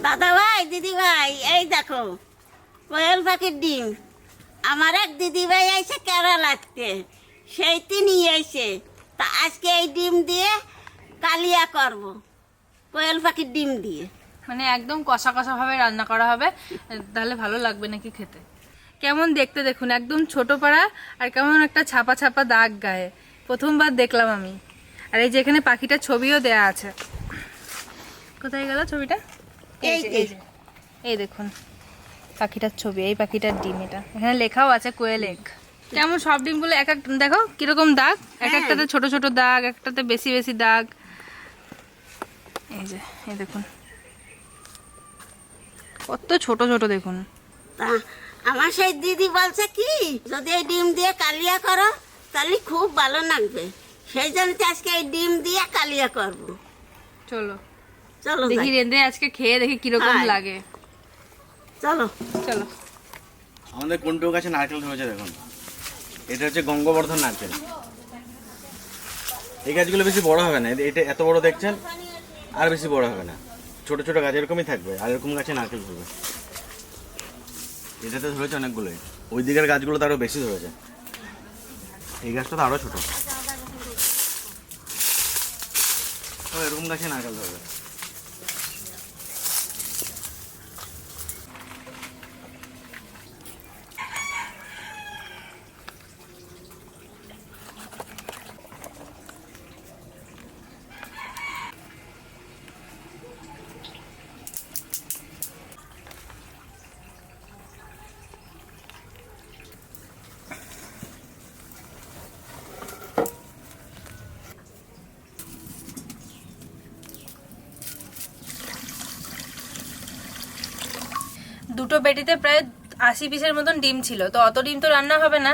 দাদা ভাই, দিদি ভাই, এই দেখো কোয়েল পাখির ডিম। আমার এক দিদি ভাই আইছে কেরালাতে, সেইটি নিয়ে এসে, তা আজকে এই ডিম দিয়ে কালিয়া করব, কোয়েল পাখির ডিম দিয়ে। মানে একদম কষা কষা ভাবে রান্না করা হবে, তাহলে ভালো লাগবে নাকি খেতে? কেমন দেখতে দেখুন, একদম ছোট পাড়া, আর কেমন একটা ছাপা ছাপা দাগ গায়ে, প্রথমবার দেখলাম আমি। আর এই যে এখানে পাখিটার ছবিও দেয়া আছে। কোথায় গেল ছবিটা? এই দেখুন পাখিটার ছবি, এই পাখিটার ডিম। এটা এখানে লেখাও আছে কোয়েল এগ। কেমন সব ডিমগুলো এক এক, দেখো কিরকম দাগ, এক একটাতে ছোট ছোট দাগ, একটাতে বেশি বেশি দাগ। এই যে এই দেখুন কত ছোট ছোট দেখুন। তা আমার সেই দিদি বলছে কি, যদি এই ডিম দিয়ে কালিয়া করো তাহলে খুব ভালো লাগবে, সেই জন্য তো আজকে এই ডিম দিয়ে কালিয়া করব। চলো চলো দেখি যাই। রেঁধে আজকে খেয়ে দেখি কিরকম হ্যাঁ। লাগে। চলো চলো। আমাদের কোনটুকু গাছে নারকেল ধরেছে দেখুন, এটা হচ্ছে গঙ্গবর্ধন নারকেল। এই গাছগুলো বেশি বড় হবে না, এটা এত বড় দেখছেন, আর বেশি বড় হবে না, ছোট ছোট গাছ এরকমই থাকবে, আর এরকম গাছে নারকেল ধরবে। এটাতে ধরেছে অনেকগুলোই, ওই দিকের গাছগুলো তো আরো বেশি ধরেছে, এই গাছটা তো আরো ছোট। তো এরকম গাছে নারকেল ধরবে। দুটো বেটিতে প্রায় 80 পিসের মতন ডিম ছিল, তো অত ডিম তো রান্না হবে না,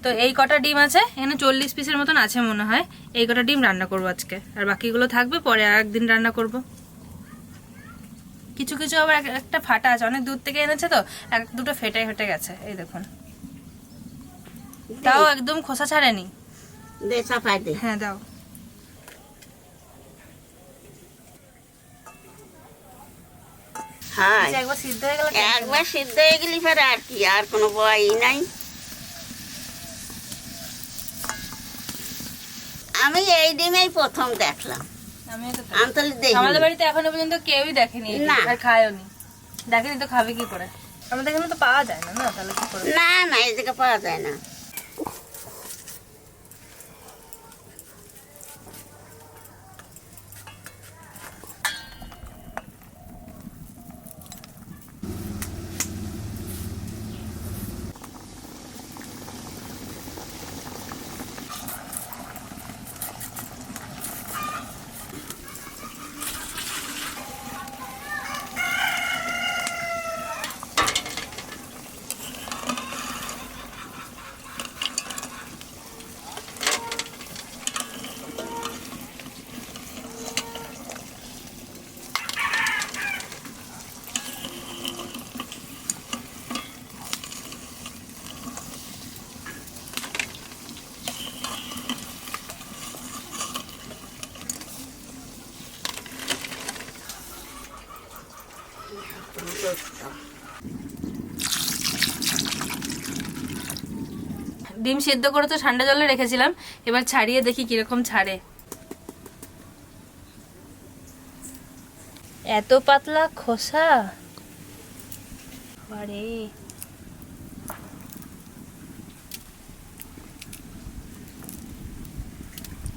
তো এই কটা ডিম আছে, এখানে 40 পিসের মতন আছে মনে হয়। এই কটা ডিম রান্না করবো আজকে, আর বাকিগুলো থাকবে পরে আর একদিন রান্না করব। কিছু কিছু আবার একটা ফাটা আছে, অনেক দূর থেকে এনেছে তো, এক দুটো ফেটে ফেটে গেছে। এই দেখুন, তাও একদম খোসা ছাড়েনি। দে চাপাই দে। হ্যাঁ দাও। হ্যাঁ, একবার সিদ্ধ হয়ে গেল। একবার সিদ্ধ হয়ে গেলি ফের আর কি, আর কোনো বয়ই নাই। আমি এই ডিমেই প্রথম দেখলাম। আমি তাহলে দেখি। আমাদের বাড়িতে এখনো পর্যন্ত কেউই দেখেনি না। আর খায়ও নি। দেখেনি তো খাবে কি করে? আমাদের এখানে তো পাওয়া যায় না, না তাহলে কি করে? না না, এই জায়গা পাওয়া যায় না। ডিম সেদ্ধ করে তো ঠান্ডা জলে রেখেছিলাম, এবার ছাড়িয়ে দেখি কিরকম ছাড়ে। এত পাতলা খোসা, আরে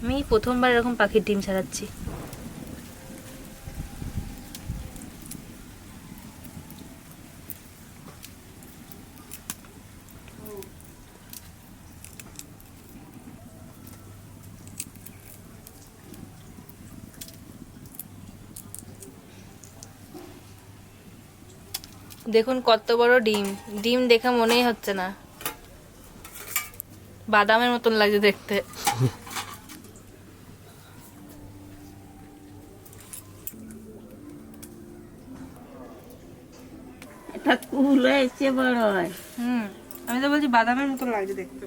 আমি প্রথমবার এরকম পাখির ডিম ছাড়াচ্ছি। দেখুন কত বড় ডিম, ডিম দেখে মনেই হচ্ছে না, বাদামের মতন লাগছে দেখতে। এটা কুল হয়েছে বড় হয়। আমি তো বলছি বাদামের মতন লাগছে দেখতে।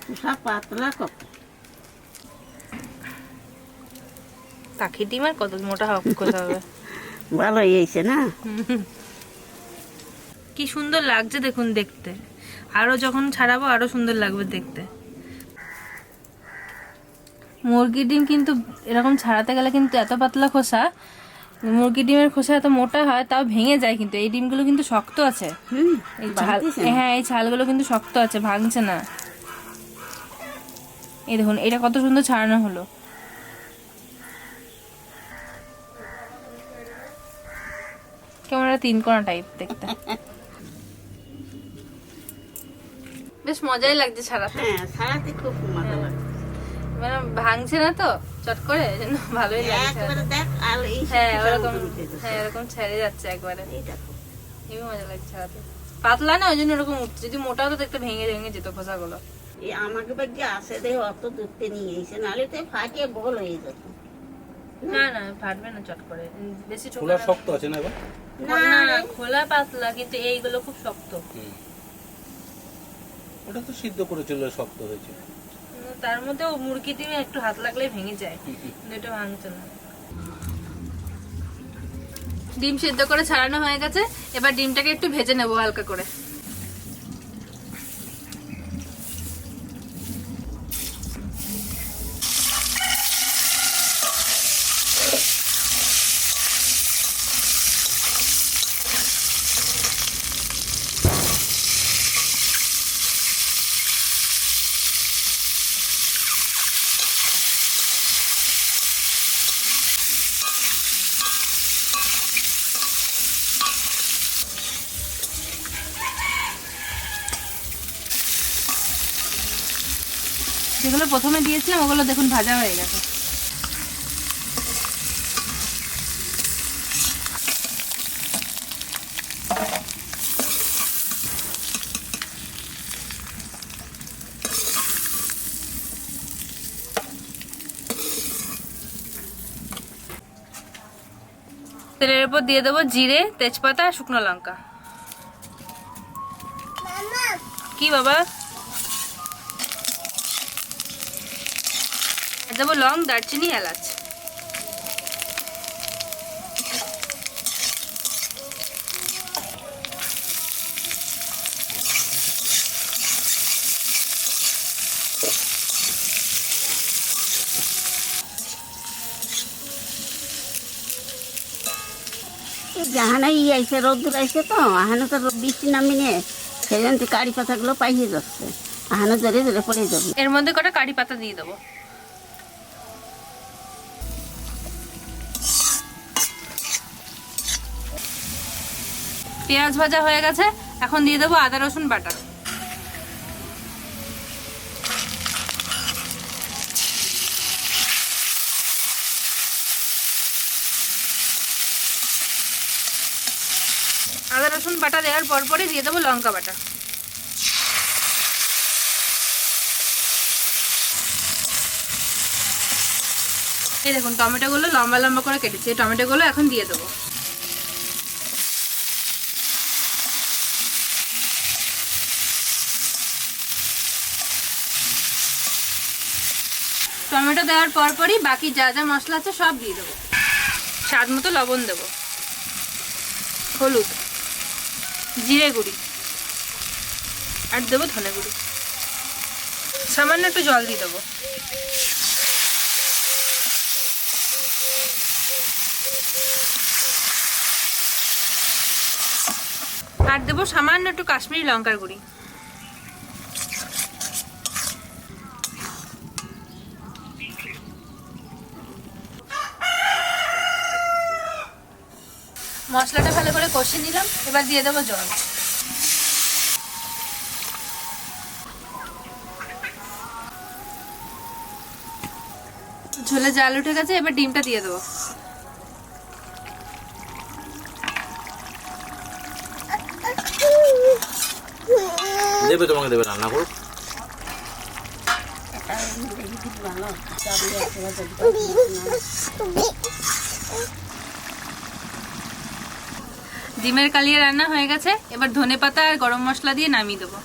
খোসা পাতলা কত। কাকি ডিম আর কত মোটা কষা হবে। ভালো হয়েছে না? কি সুন্দর লাগছে দেখুন দেখতে, আরো যখন ছাড়াবো আরো সুন্দর লাগবে দেখতে। মুরগির ডিম কিন্তু এরকম ছাড়াতে গেলে কিন্তু এত পাতলা খোসা, মুরগির ডিমের খোসা এত মোটা হয় তাও ভেঙে যায়, কিন্তু এই ডিমগুলো কিন্তু শক্ত আছে। এই ছাল, হ্যাঁ এই ছালগুলো কিন্তু শক্ত আছে, ভাঙছে না। এই দেখুন এটা কত সুন্দর ছাড়ানো হলো। কেমন একটা তিনকোনা টাইপ দেখতে, বেশ মজাই লাগছে ছাড়াতে। হ্যাঁ, ছাড়াতে খুব মজা লাগে, মানে ভাঙছে না তো চট করে, এজন্য ভালোই লাগছে। একবারে দেখ আর এই হ্যাঁ ওরকম, হ্যাঁ এরকম ছেড়ে যাচ্ছে একবারে, হেবি মজা লাগছে ছাড়াতে। পাতলা না ওই জন্য ওরকম উঠছে, যদি মোটা হতো দেখতে ভেঙে ভেঙে যেত খোসাগুলো। এই আমাকে বাড়ি আসে দেহ অত দূরতে নিয়ে এসে, নাহলে তো ফাটিয়ে বল হয়ে যেত। না না ফাটবে না চট করে, বেশি খোলা শক্ত আছে না এবার? না খোলা পাতলা, কিন্তু এইগুলো খুব শক্ত। ওটা তো সিদ্ধ করেছিল, শক্ত হয়েছে। তার মধ্যে মুরগি ডিমে একটু হাত লাগলে ভেঙে যায়, কিন্তু এটা ভাঙছে না। ডিম সিদ্ধ করে ছাড়ানো হয়ে গেছে, এবার ডিমটাকে একটু ভেজে নেবো হালকা করে। যেগুলো প্রথমে দিয়েছিলাম ওগুলো দেখুন ভাজা হয়ে গেছে। তেলের উপর দিয়ে দেবো জিরে, তেজপাতা আর শুকনো লঙ্কা। কি বাবা? দেবো লং, দারচিনি, এলাচ। জাহানা আইসে, রোদ্দুর আইসে তো, আহানো তো বৃষ্টি নামিনে সেই জন্য কারি পাতাগুলো পাইয়ে যাচ্ছে, আহানো জোরে জোরে পড়ে যাবে। এর মধ্যে কটা কারি পাতা দিয়ে দেবো। পেঁয়াজ ভাজা হয়ে গেছে, এখন দিয়ে দেবো আদা রসুন বাটা। আদা রসুন বাটা দেওয়ার পরপরই দিয়ে দেবো লঙ্কা বাটা। এই দেখুন টমেটোগুলো লম্বা লম্বা করে কেটেছি, এই টমেটোগুলো এখন দিয়ে দেবো। টমেটো দেওয়ার পরপরই বাকি যা যা মশলা আছে সব দিয়ে দেবো। স্বাদ মতো লবণ দেবো, হলুদ, জিরে গুঁড়ি আর দেবো ধনে গুঁড়ি, সামান্য একটু জল দিয়ে দেবো। আর দেবো সামান্য একটু কাশ্মীরি লঙ্কার গুঁড়ি। মশলাটা ভালো করে কষিয়ে নিলাম, এবার দিয়ে দেবো জল। ঝোলে জাল উঠে গেছে, এবার ডিমটা দিয়ে দেবো। দেবে, তোমাকে দেবে, রান্না করো। ডিমের কালিয়া রান্না হয়ে গেছে, এবার ধনেপাতা আর গরম মশলা দিয়ে নামিয়ে দেবো।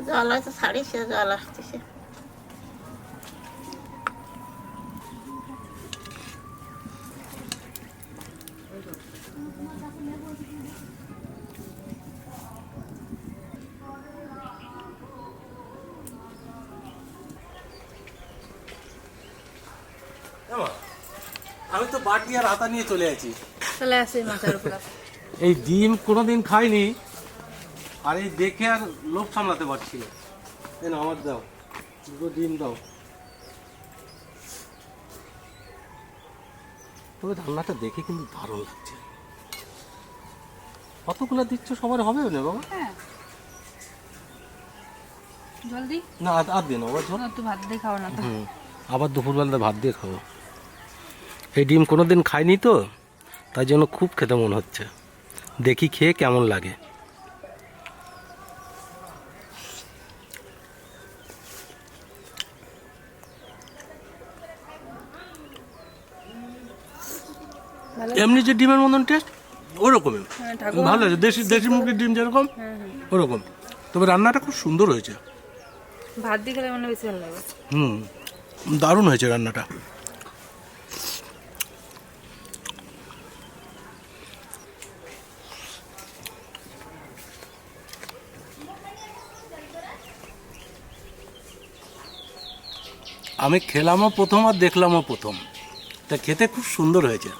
জল হয়তো ছাড়িয়েছে, জল আসতেছে। আমি তো বাটি আর হাতা নিয়ে চলে আছি। চলে আসি মাথার উপর। এই ডিম কোনোদিন খাইনি, আর এই দেখে আর লোভ সামলাতে পারছি না। এই না, আমার দাও, দুটো ডিম দাও। তবে রান্নাটা দেখে কিন্তু দারুণ লাগছে। কতগুলো দিচ্ছ, সবার হবে না বাবা? হ্যাঁ, জলদি না আর দিন আবার ঝোল। তো ভাত দিয়ে খাও না তো। আবার দুপুরবেলা ভাত দিয়ে খাবো। এই ডিম কোনোদিন খাইনি তো, তাই জন্য খুব খেতে মন হচ্ছে। দেখি খেয়ে কেমন লাগে। এমনি যে ডিমের মতন টেস্ট, ওরকমই ভালো হয়েছে। দেশি দেশি মুরগির ডিম যেরকম ওরকম, তবে রান্নাটা খুব সুন্দর হয়েছে। ভাত দিয়ে খেলে মনে বেশি ভালো লাগে। দারুণ হয়েছে রান্নাটা। আমি খেলামও প্রথম আর দেখলামও প্রথম, তা খেতে খুব সুন্দর হয়েছে।